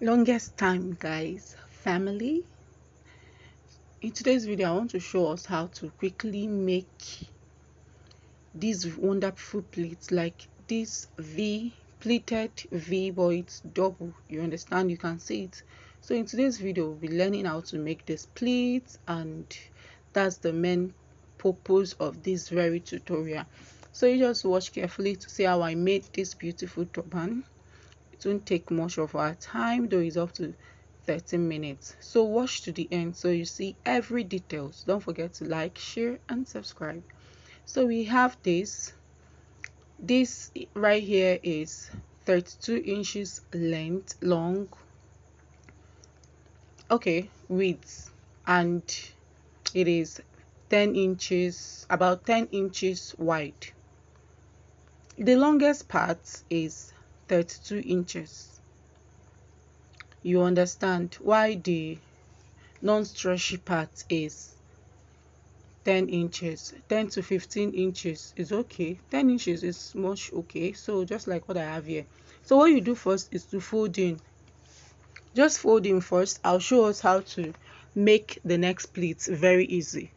Longest time, guys, family. In today's video, I want to show us how to quickly make these wonderful pleats, like this V, pleated V, but it's double. You understand? You can see it. So in today's video, we'll be learning how to make this pleats, and that's the main purpose of this very tutorial. So you just watch carefully to see how I made this beautiful turban. It won't take much of our time, though it's up to 13 minutes. So watch to the end so you see every details. Don't forget to like, share and subscribe. So we have this right here is 32 inches length long, okay, width, and it is 10 inches, about 10 inches wide. The longest part is 32 inches. You understand why the non-stretchy part is 10 inches. 10 to 15 inches is okay. 10 inches is much okay. So just like what I have here. So what you do first is to fold in. Just fold in first. I'll show us how to make the next pleats very easy.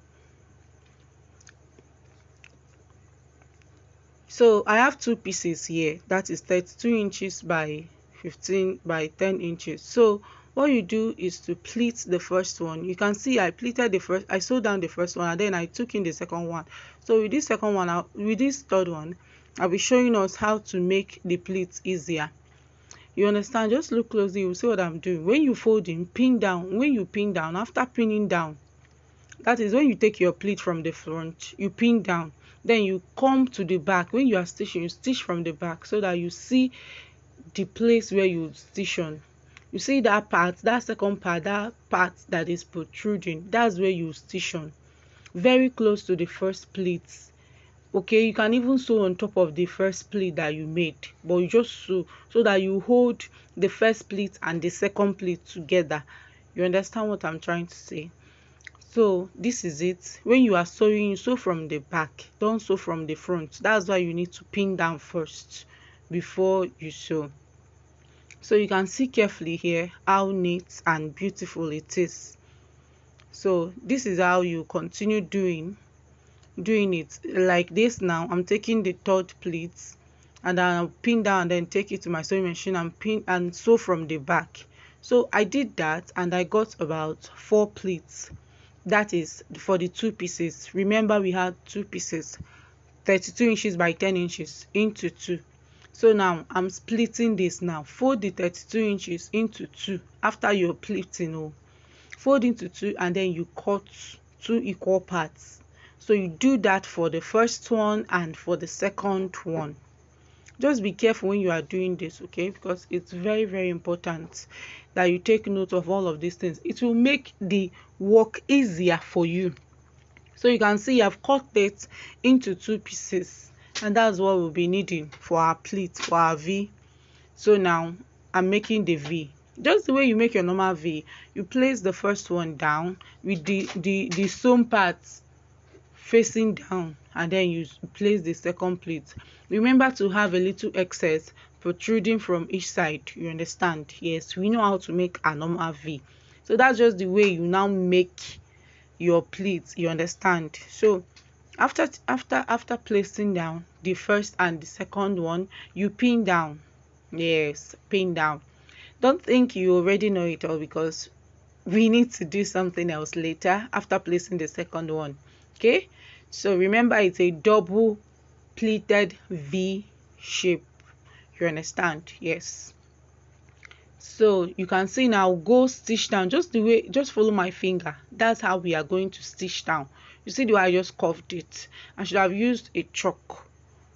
So I have two pieces here, that is 32 inches by 15 by 10 inches. So what you do is to pleat the first one. You can see I pleated the first, I sewed down the first one, and then I took in the second one. So with this second one, with this third one, I'll be showing us how to make the pleats easier. You understand? Just look closely, you'll see what I'm doing. When you fold in, pin down. When you pin down, after pinning down, that is when you take your pleat from the front, you pin down, then you come to the back. When you are stitching, you stitch from the back so that you see the place where you stitch on. You see that part, that second part, that part that is protruding, that's where you stitch on, very close to the first pleat. Okay, you can even sew on top of the first pleat that you made, but you just sew so that you hold the first pleat and the second pleat together. You understand what I'm trying to say? So this is it. When you are sewing, you sew from the back, don't sew from the front. That's why you need to pin down first before you sew. So you can see carefully here how neat and beautiful it is. So this is how you continue doing it like this. Now I'm taking the third pleat and then I'll pin down and then take it to my sewing machine and pin and sew from the back. So I did that and I got about 4 pleats. That is for the two pieces. Remember, we had two pieces, 32 inches by 10 inches into two. So now I'm splitting this. Now fold the 32 inches into two. After you're pleating, fold into two and then you cut 2 equal parts. So you do that for the first one and for the second one. Just be careful when you are doing this, okay, because it's very, very important that you take note of all of these things. It will make the work easier for you. So you can see I've cut it into 2 pieces, and that's what we'll be needing for our pleat, for our V. So now I'm making the V just the way you make your normal V. You place the first one down with the sewn parts facing down, and then you place the second pleat. Remember to have a little excess protruding from each side. You understand? Yes, we know how to make a normal V. So that's just the way you now make your pleats. You understand? So after placing down the first and the second one, you pin down. Yes, pin down. Don't think you already know it all, because we need to do something else later after placing the second one. Okay, so remember, it's a double pleated V shape. You understand? Yes. So you can see now, go stitch down just the way, just follow my finger. That's how we are going to stitch down. You see the way I just curved it? I should have used a chalk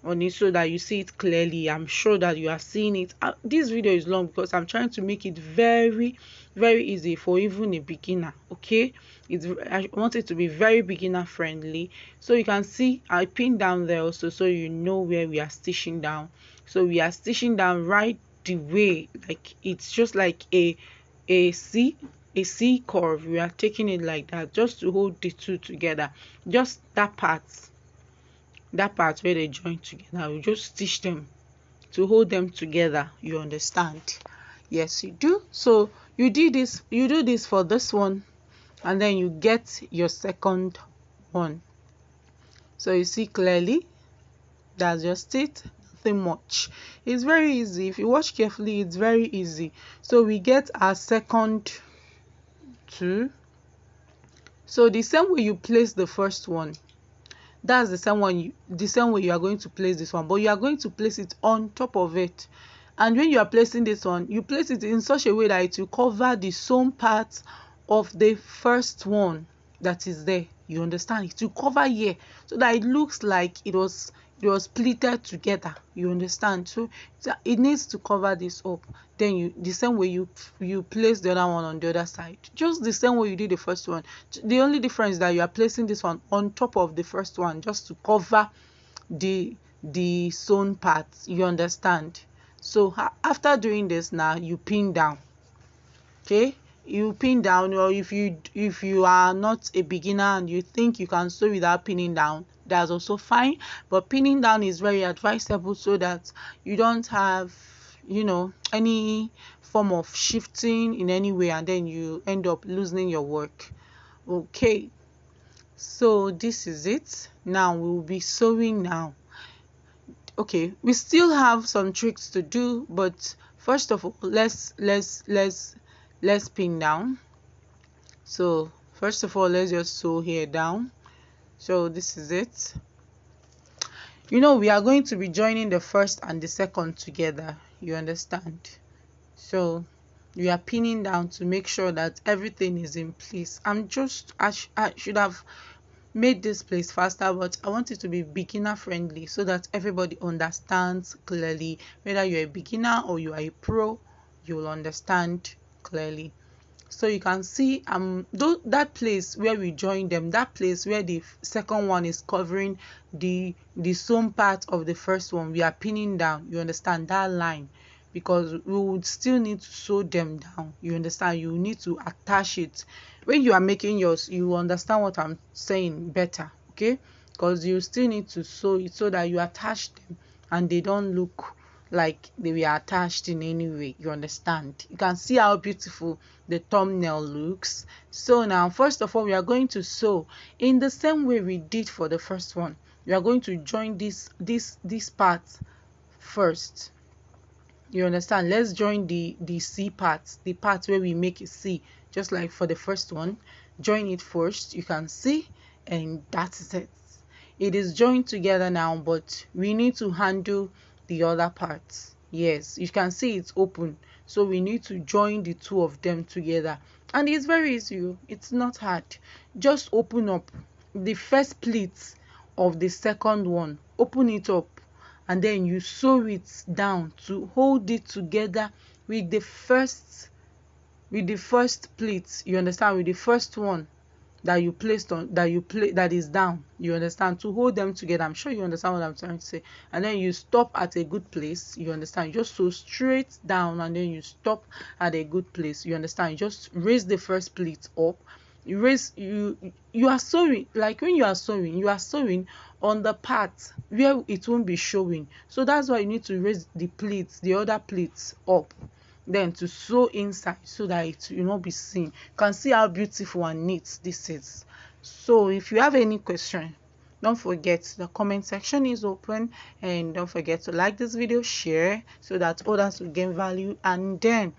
on it so that you see it clearly. I'm sure that you are seeing it. This video is long because I'm trying to make it very, very easy for even a beginner. Okay, I want it to be very beginner friendly. So you can see I pinned down there also, so you know where we are stitching down. So we are stitching down right the way, like it's just like a C curve. We are taking it like that just to hold the two together. Just that part where they join together, we just stitch them to hold them together. You understand? Yes, you do. So you do this for this one, and then you get your second one. So you see clearly, that's just it. Nothing much. It's very easy. If you watch carefully, it's very easy. So we get our second two. So the same way you place the first one, that's the same way you are going to place this one, but you are going to place it on top of it. And when you are placing this one, you place it in such a way that it will cover the sewn part of the first one that is there. You understand? It will cover here so that it looks like it was pleated together. You understand? So it needs to cover this up. Then the same way you place the other one on the other side, just the same way you did the first one. The only difference is that you are placing this one on top of the first one just to cover the sewn part. You understand? So after doing this, now you pin down. Okay, you pin down, or if you are not a beginner and you think you can sew without pinning down, that's also fine, but pinning down is very advisable so that you don't have, any form of shifting in any way and then you end up losing your work. Okay, so this is it. Now we will be sewing now. Okay, we still have some tricks to do, but first of all, let's pin down. So first of all, let's just sew here down. So this is it. We are going to be joining the first and the second together. You understand? So we are pinning down to make sure that everything is in place. I should have made this place faster, but I want it to be beginner friendly so that everybody understands clearly. Whether you're a beginner or you are a pro, you will understand clearly. So you can see that place where we join them, that place where the second one is covering the sewn part of the first one, we are pinning down. You understand that line, because we would still need to sew them down. You understand? You need to attach it. When you are making yours, you understand what I'm saying better, okay? Because you still need to sew it so that you attach them and they don't look like they were attached in any way. You understand? You can see how beautiful the thumbnail looks. So now, first of all, we are going to sew in the same way we did for the first one. We are going to join this part first. You understand? Let's join the C part, the part where we make a C, just like for the first one. Join it first. You can see, and that's it. It is joined together now, but we need to handle the other parts. Yes, you can see it's open, so we need to join the two of them together, and it's very easy. It's not hard. Just open up the first pleat of the second one, open it up, and then you sew it down to hold it together with the first pleat. You understand? With the first one that you placed on, that is down. You understand? To hold them together. I'm sure you understand what I'm trying to say. And then you stop at a good place. You understand? You just sew straight down and then you stop at a good place. You understand? You just raise the first pleat up. You are sewing, like when you are sewing on the part where it won't be showing. So that's why you need to raise the other pleats up, then to sew inside so that it will not be seen. You can see how beautiful and neat this is. So if you have any question, don't forget the comment section is open, and don't forget to like this video, share so that others will gain value, and then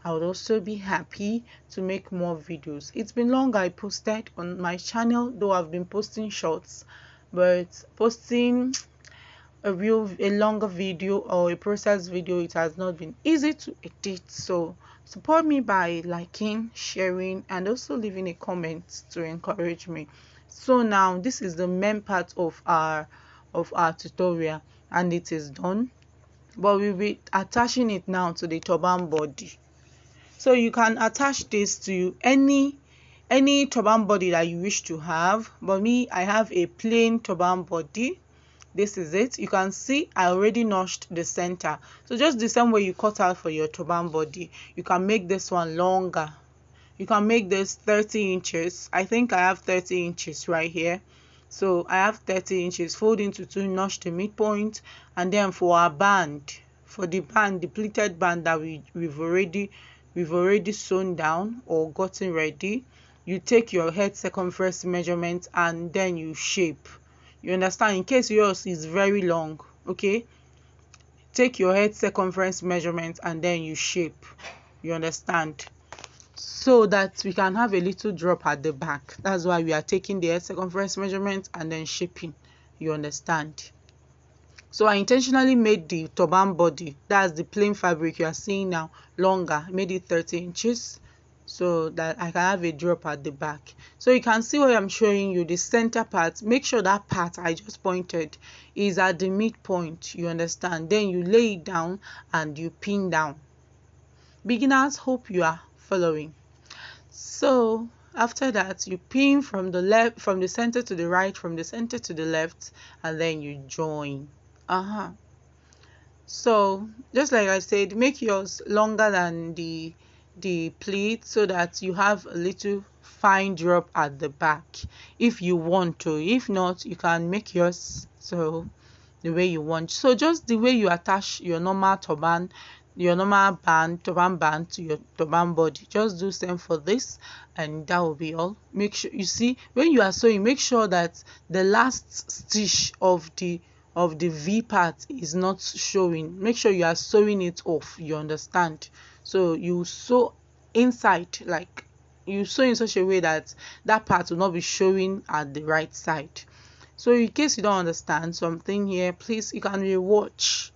I would also be happy to make more videos. It's been long I posted on my channel, though I've been posting shorts, but posting a longer video or a process video, it has not been easy to edit. So support me by liking, sharing, and also leaving a comment to encourage me. So now this is the main part of our tutorial, and it is done, but we'll be attaching it now to the turban body. So you can attach this to any turban body that you wish to have, but me, I have a plain turban body. This is it. You can see I already notched the center. So just the same way you cut out for your turban body, you can make this one longer. You can make this 30 inches. I think I have 30 inches right here. So I have 30 inches. Fold into two, notch the midpoint, and then for our band, for the band, the pleated band that we've already sewn down or gotten ready, you take your head circumference measurement and then you shape. You understand? In case yours is very long, okay, take your head circumference measurement and then you shape. You understand? So that we can have a little drop at the back. That's why we are taking the head circumference measurement and then shaping. You understand? So I intentionally made the turban body, that's the plain fabric you are seeing now, longer. I made it 30 inches so that I can have a drop at the back. So you can see what I'm showing you, the center part. Make sure that part I just pointed is at the midpoint. You understand? Then you lay it down and you pin down. Beginners, hope you are following. So after that, you pin from the left, from the center to the right, from the center to the left, and then you join. So just like I said, make yours longer than the pleat so that you have a little fine drop at the back if you want to. If not, you can make yours so the way you want. So just the way you attach your normal turban, your normal turban band to your turban body, just do same for this, and that will be all. Make sure you see when you are sewing, make sure that the last stitch of the V part is not showing. Make sure you are sewing it off. You understand? So you sew inside, like you sew in such a way that that part will not be showing at the right side. So in case you don't understand something here, please, you can rewatch,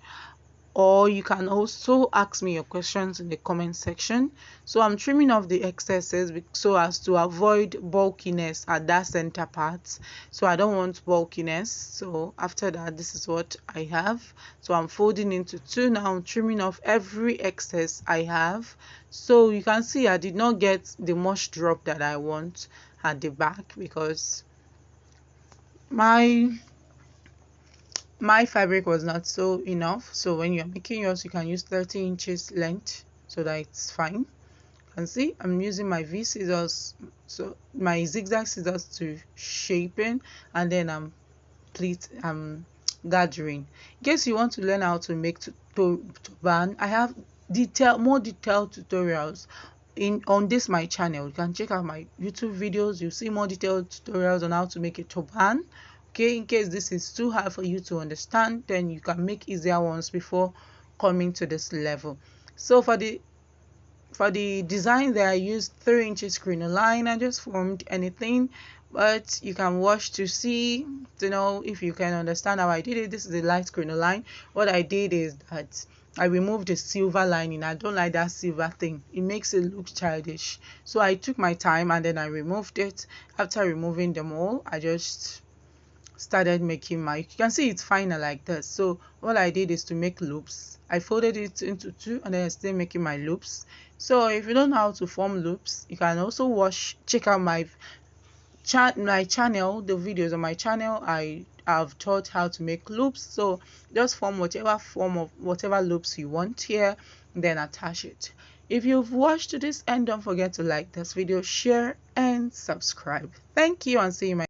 or you can also ask me your questions in the comment section. So I'm trimming off the excesses so as to avoid bulkiness at that center part. So I don't want bulkiness. So after that, this is what I have. So I'm folding into two now. I'm trimming off every excess I have. So you can see I did not get the much drop that I want at the back because my fabric was not so enough. So when you're making yours, you can use 30 inches length so that it's fine. You can see I'm using my V scissors, so my zigzag scissors to shaping, and then I'm gathering. In case you want to learn how to make turban, I have more detailed tutorials on this my channel. You can check out my YouTube videos. You see more detailed tutorials on how to make a turban. Okay, in case this is too hard for you to understand, then you can make easier ones before coming to this level. So for the design there, I used 3 inches crinoline. I just formed anything, but you can watch to see to know if you can understand how I did it. This is the light crinoline. What I did is that I removed the silver lining. I don't like that silver thing. It makes it look childish. So I took my time and then I removed it. After removing them all, I just started making my, you can see it's finer like this. So what I did is to make loops. I folded it into two and then I still making my loops. So if you don't know how to form loops, you can also check out my channel, the videos on my channel. I have taught how to make loops. So just form whatever loops you want here, then attach it. If you've watched to this end, don't forget to like this video, share and subscribe. Thank you, and see you in my